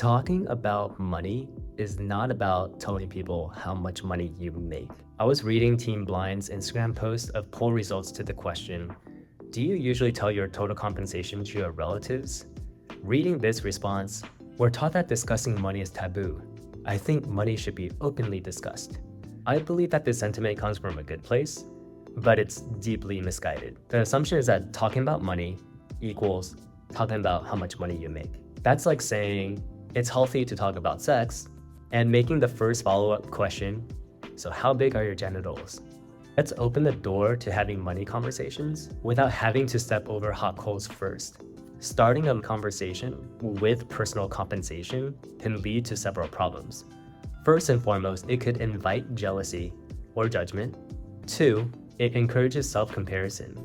Talking about money is not about telling people how much money you make. I was reading Team Blind's Instagram post of poll results to the question, do you usually tell your total compensation to your relatives? Reading this response, we're taught that discussing money is taboo. I think money should be openly discussed. I believe that this sentiment comes from a good place, but it's deeply misguided. The assumption is that talking about money equals talking about how much money you make. That's like saying it's healthy to talk about sex and making the first follow-up question, so how big are your genitals? Let's open the door to having money conversations without having to step over hot coals first. Starting a conversation with personal compensation can lead to several problems. First and foremost, it could invite jealousy or judgment. 2, it encourages self-comparison.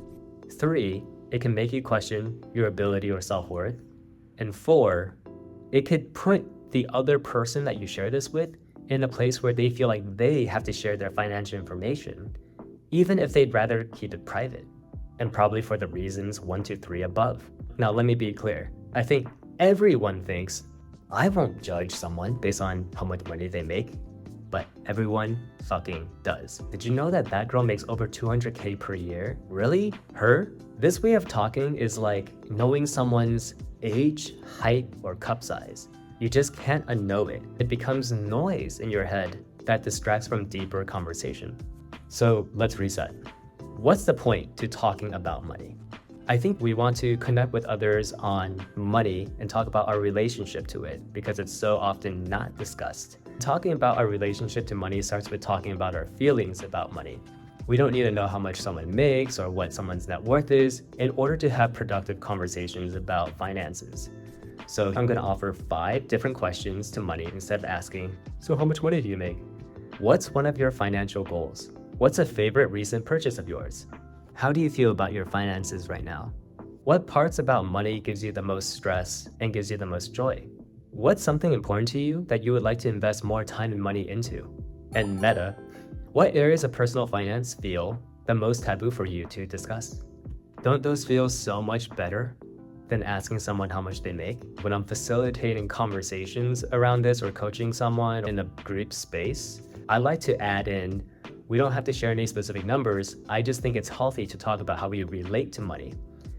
3, it can make you question your ability or self-worth. And 4, it could put the other person that you share this with in a place where they feel like they have to share their financial information, even if they'd rather keep it private, and probably for the reasons 1 to 3 above. Now, let me be clear. I think everyone thinks, I won't judge someone based on how much money they make, but everyone fucking does. Did you know that that girl makes over 200K per year? Really? Her? This way of talking is like knowing someone's age, height, or cup size. You just can't unknow it. It becomes noise in your head that distracts from deeper conversation. So let's reset. What's the point to talking about money? I think we want to connect with others on money and talk about our relationship to it because it's so often not discussed. Talking about our relationship to money starts with talking about our feelings about money. We don't need to know how much someone makes or what someone's net worth is in order to have productive conversations about finances. So I'm going to offer 5 different questions to money instead of asking, so how much money do you make? What's one of your financial goals? What's a favorite recent purchase of yours? How do you feel about your finances right now? What parts about money gives you the most stress and gives you the most joy? What's something important to you that you would like to invest more time and money into? And meta, what areas of personal finance feel the most taboo for you to discuss? Don't those feel so much better than asking someone how much they make? When I'm facilitating conversations around this or coaching someone in a group space, I like to add in, we don't have to share any specific numbers. I just think it's healthy to talk about how we relate to money.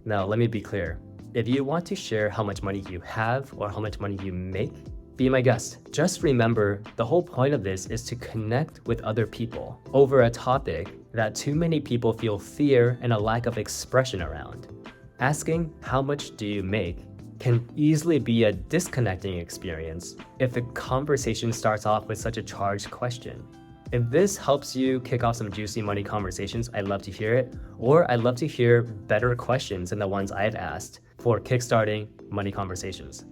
Now, let me be clear. If you want to share how much money you have or how much money you make, be my guest. Just remember, the whole point of this is to connect with other people over a topic that too many people feel fear and a lack of expression around. Asking how much do you make can easily be a disconnecting experience if the conversation starts off with such a charged question. If this helps you kick off some juicy money conversations, I'd love to hear it, or I'd love to hear better questions than the ones I've asked for kickstarting money conversations.